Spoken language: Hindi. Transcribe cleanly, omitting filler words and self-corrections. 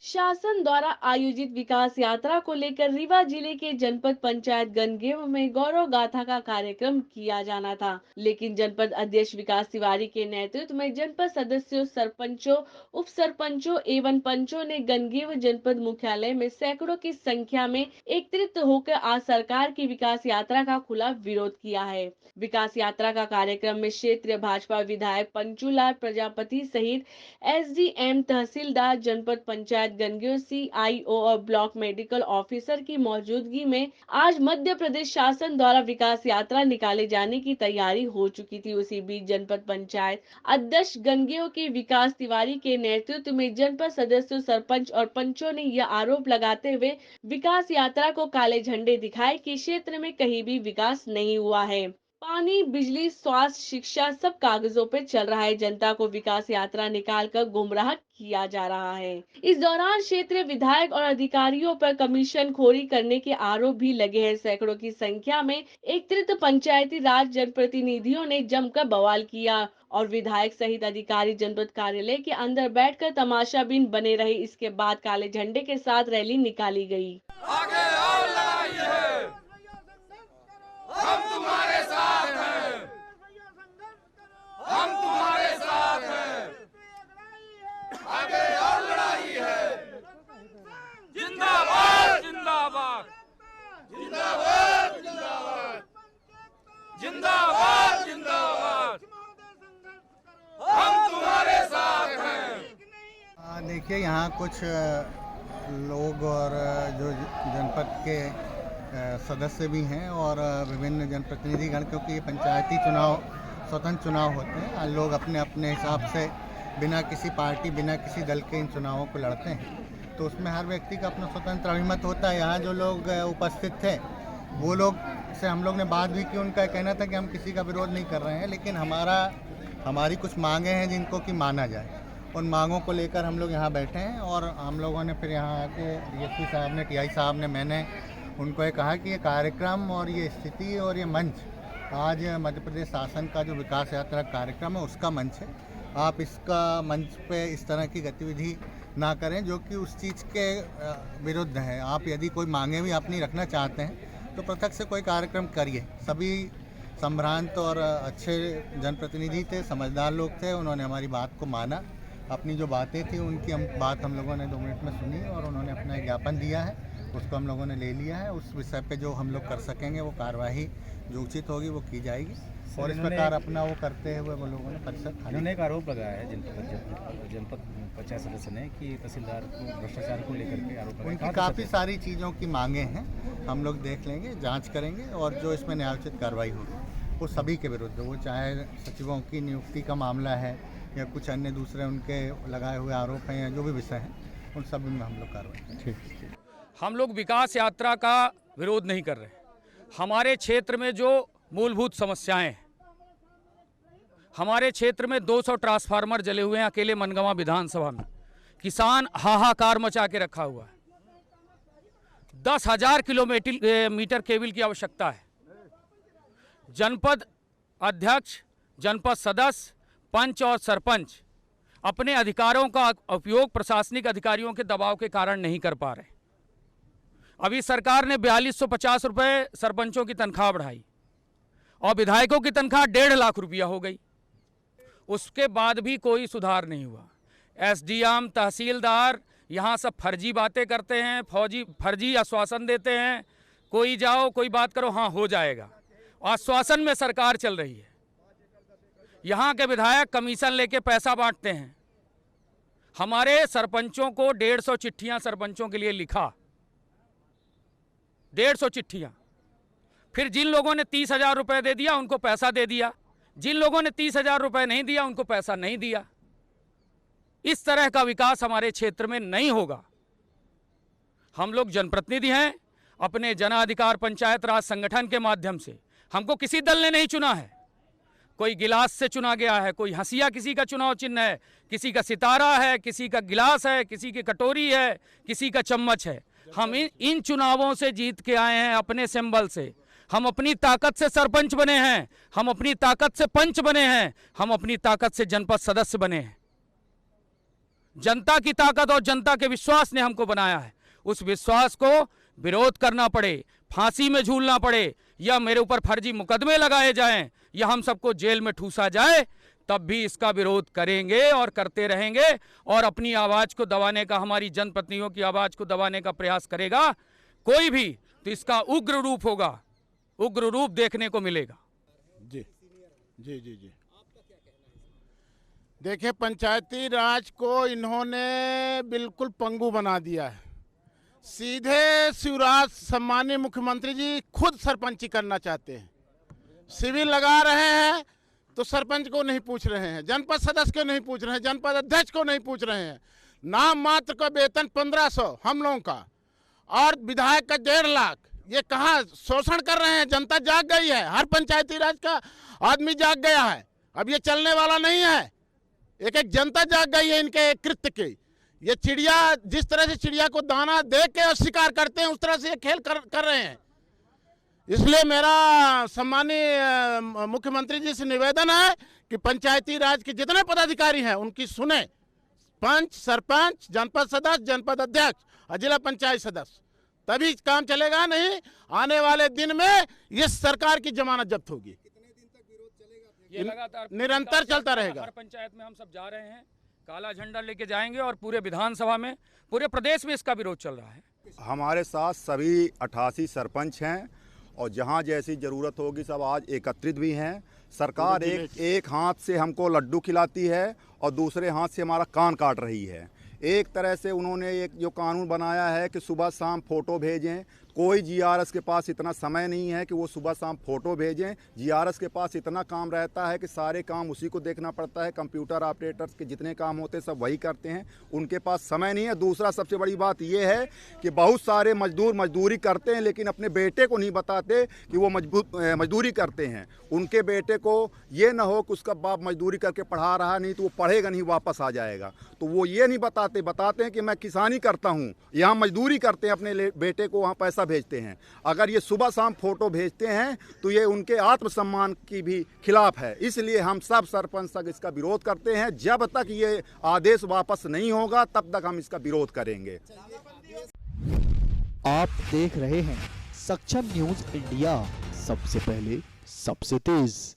शासन द्वारा आयोजित विकास यात्रा को लेकर रीवा जिले के जनपद पंचायत गनगेव में गौरव गाथा का कार्यक्रम किया जाना था, लेकिन जनपद अध्यक्ष विकास तिवारी के नेतृत्व में जनपद सदस्यों, सरपंचों, उप सरपंचों एवं पंचों ने गनगेव जनपद मुख्यालय में सैकड़ों की संख्या में एकत्रित होकर आज सरकार की विकास यात्रा का खुला विरोध किया है। विकास यात्रा का कार्यक्रम में क्षेत्रीय भाजपा विधायक पंचूलाल प्रजापति सहित एसडीएम, तहसीलदार, जनपद पंचायत गनगेव, सीआईओ और ब्लॉक मेडिकल ऑफिसर की मौजूदगी में आज मध्य प्रदेश शासन द्वारा विकास यात्रा निकाले जाने की तैयारी हो चुकी थी। उसी बीच जनपद पंचायत अध्यक्ष गनगेव के विकास तिवारी के नेतृत्व में जनपद सदस्यों, सरपंच और पंचों ने यह आरोप लगाते हुए विकास यात्रा को काले झंडे दिखाए कि क्षेत्र में कहीं भी विकास नहीं हुआ है। पानी, बिजली, स्वास्थ्य, शिक्षा सब कागजों पे चल रहा है। जनता को विकास यात्रा निकालकर गुमराह किया जा रहा है। इस दौरान क्षेत्रीय विधायक और अधिकारियों पर कमीशन खोरी करने के आरोप भी लगे हैं। सैकड़ों की संख्या में एकत्रित पंचायती राज जनप्रतिनिधियों ने जमकर बवाल किया और विधायक सहित अधिकारी जनपद कार्यालय के अंदर बैठकर तमाशाबीन बने रहे। इसके बाद काले झंडे के साथ रैली निकाली गई। आगे और लड़ाई है, हम तुम्हारे साथ हैं, हम तुम्हारे साथ हैं, आगे और लड़ाई है। जिंदाबाद जिंदाबाद जिंदाबाद जिंदाबाद जिंदाबाद जिंदाबाद, हम तुम्हारे साथ हैं। देखिए, यहाँ कुछ लोग और जो जनपद के सदस्य भी हैं और विभिन्न जनप्रतिनिधिगण, क्योंकि ये पंचायती चुनाव स्वतंत्र चुनाव होते हैं, लोग अपने अपने हिसाब से बिना किसी पार्टी, बिना किसी दल के इन चुनावों को लड़ते हैं, तो उसमें हर व्यक्ति का अपना स्वतंत्र अभिमत होता है। यहाँ जो लोग उपस्थित थे वो लोग से हम लोग ने बात भी की। उनका कहना था कि हम किसी का विरोध नहीं कर रहे हैं, लेकिन हमारी कुछ मांगे हैं जिनको कि माना जाए। उन मांगों को लेकर हम लोग यहाँ बैठे हैं और हम लोगों ने फिर यहाँ आके डीएसपी साहब ने, टीआई साहब ने, मैंने उनको ये कहा कि ये कार्यक्रम और ये स्थिति और ये मंच आज मध्य प्रदेश शासन का जो विकास यात्रा कार्यक्रम है उसका मंच है। आप इसका मंच पे इस तरह की गतिविधि ना करें जो कि उस चीज़ के विरुद्ध है। आप यदि कोई मांगे भी अपनी रखना चाहते हैं तो पृथक से कोई कार्यक्रम करिए। सभी संभ्रांत और अच्छे जनप्रतिनिधि थे, समझदार लोग थे, उन्होंने हमारी बात को माना। अपनी जो बातें थी उनकी बात हम लोगों ने 2 मिनट में सुनी और उन्होंने अपना ज्ञापन दिया है, उसको हम लोगों ने ले लिया है। उस विषय पे जो हम लोग कर सकेंगे वो कार्यवाही जो उचित होगी वो की जाएगी। और इस प्रकार अपना वो करते हुए वो लोगों ने परिषद उन्होंने एक आरोप लगाया है जनपद पंचायत सदस्य ने कि तहसीलदार को भ्रष्टाचार को लेकर के आरोप लगाया। उनकी काफ़ी सारी चीज़ों की मांगे हैं, हम लोग देख लेंगे, जांच करेंगे और जो इसमें न्यायोचित कार्रवाई होगी वो सभी के विरुद्ध, वो चाहे सचिवों की नियुक्ति का मामला है या कुछ अन्य दूसरे उनके लगाए हुए आरोप हैं या जो भी विषय हैं, उन सभी में हम लोग कार्रवाई। ठीक। हम लोग विकास यात्रा का विरोध नहीं कर रहे। हमारे क्षेत्र में जो मूलभूत समस्याएं हैं, हमारे क्षेत्र में 200 ट्रांसफार्मर जले हुए हैं अकेले मनगवा विधानसभा में। किसान हाहाकार मचा के रखा हुआ है। 10,000 किलोमीटर केबल की आवश्यकता है। जनपद अध्यक्ष, जनपद सदस्य, पंच और सरपंच अपने अधिकारों का उपयोग प्रशासनिक अधिकारियों के दबाव के कारण नहीं कर पा रहे। अभी सरकार ने 4250 रुपये सरपंचों की तनख्वाह बढ़ाई और विधायकों की तनख्वाह 1.5 लाख रुपया हो गई। उसके बाद भी कोई सुधार नहीं हुआ। एसडीएम, तहसीलदार यहाँ सब फर्जी बातें करते हैं, फर्जी आश्वासन देते हैं। कोई जाओ, कोई बात करो, हाँ हो जाएगा। आश्वासन में सरकार चल रही है। यहाँ के विधायक कमीशन लेके पैसा बांटते हैं। हमारे सरपंचों को 150 चिट्ठियाँ सरपंचों के लिए लिखा, 150 चिट्ठियाँ। फिर जिन लोगों ने 30,000 रुपये दे दिया उनको पैसा दे दिया, जिन लोगों ने 30,000 रुपये नहीं दिया उनको पैसा नहीं दिया। इस तरह का विकास हमारे क्षेत्र में नहीं होगा। हम लोग जनप्रतिनिधि हैं, अपने जन अधिकार पंचायत राज संगठन के माध्यम से। हमको किसी दल ने नहीं चुना है। कोई गिलास से चुना गया है, कोई हंसिया किसी का चुनाव चिन्ह है, किसी का सितारा है, किसी का गिलास है, किसी की कटोरी है, किसी का चम्मच है। हम इन चुनावों से जीत के आए हैं, अपने सिंबल से। हम अपनी ताकत से सरपंच बने हैं, हम अपनी ताकत से पंच बने हैं, हम अपनी ताकत से जनपद सदस्य बने हैं। जनता की ताकत और जनता के विश्वास ने हमको बनाया है। उस विश्वास को विरोध करना पड़े, फांसी में झूलना पड़े, या मेरे ऊपर फर्जी मुकदमे लगाए जाएं, या हम सबको जेल में ठूसा जाए, तब भी इसका विरोध करेंगे और करते रहेंगे। और अपनी आवाज को दबाने का, हमारी जनप्रतिनिधियों की आवाज को दबाने का प्रयास करेगा कोई भी, तो इसका उग्र रूप होगा, उग्र रूप देखने को मिलेगा। जी जी जी जी देखिए, पंचायती राज को इन्होंने बिल्कुल पंगु बना दिया है। सीधे शिवराज सम्मानीय मुख्यमंत्री जी खुद सरपंची करना चाहते हैं। शिविर लगा रहे हैं तो सरपंच को नहीं पूछ रहे हैं, जनपद सदस्य को नहीं पूछ रहे हैं, जनपद अध्यक्ष को नहीं पूछ रहे हैं। नाम मात्र का वेतन 1500 हम लोगों का, और विधायक का 1.5 लाख। ये कहाँ शोषण कर रहे हैं? जनता जाग गई है, हर पंचायती राज का आदमी जाग गया है। अब ये चलने वाला नहीं है। एक एक जनता जाग गई है इनके कृत्य की। ये चिड़िया, जिस तरह से चिड़िया को दाना दे के और शिकार करते हैं, उस तरह से ये खेल कर रहे हैं। इसलिए मेरा सम्मानीय मुख्यमंत्री जी से निवेदन है कि पंचायती राज के जितने पदाधिकारी हैं उनकी सुने, पंच, सरपंच, जनपद सदस्य, जनपद अध्यक्ष और जिला पंचायत सदस्य, तभी काम चलेगा। नहीं आने वाले दिन में इस सरकार की जमानत जब्त होगी। ये लगातार निरंतर चलता रहेगा। हर पंचायत में हम सब जा रहे हैं, काला झंडा लेके जाएंगे, और पूरे विधानसभा में, पूरे प्रदेश में इसका विरोध चल रहा है। हमारे साथ सभी 88 सरपंच हैं, और जहां जैसी ज़रूरत होगी सब आज एकत्रित भी हैं। सरकार एक हाथ से हमको लड्डू खिलाती है और दूसरे हाथ से हमारा कान काट रही है। एक तरह से उन्होंने एक जो कानून बनाया है कि सुबह शाम फ़ोटो भेजें, कोई जीआरएस के पास इतना समय नहीं है कि वो सुबह शाम फ़ोटो भेजें। जीआरएस के पास इतना काम रहता है कि सारे काम उसी को देखना पड़ता है। कंप्यूटर ऑपरेटर्स के जितने काम होते हैं सब वही करते हैं, उनके पास समय नहीं है। दूसरा सबसे बड़ी बात ये है कि बहुत सारे मजदूर मजदूरी करते हैं, लेकिन अपने बेटे को नहीं बताते कि वो मजदूरी करते हैं। उनके बेटे को ये ना हो कि उसका बाप मजदूरी करके पढ़ा रहा, नहीं तो वो पढ़ेगा नहीं, वापस आ जाएगा। तो वो ये नहीं बताते हैं कि मैं किसानी करता हूँ, यहाँ मजदूरी करते हैं, अपने बेटे को वहाँ पैसा भेजते हैं। अगर ये सुबह शाम फोटो भेजते हैं तो ये उनके आत्मसम्मान की भी खिलाफ है। इसलिए हम सब सरपंच तक इसका विरोध करते हैं। जब तक ये आदेश वापस नहीं होगा तब तक हम इसका विरोध करेंगे। आप देख रहे हैं सक्षम न्यूज इंडिया, सबसे पहले सबसे तेज।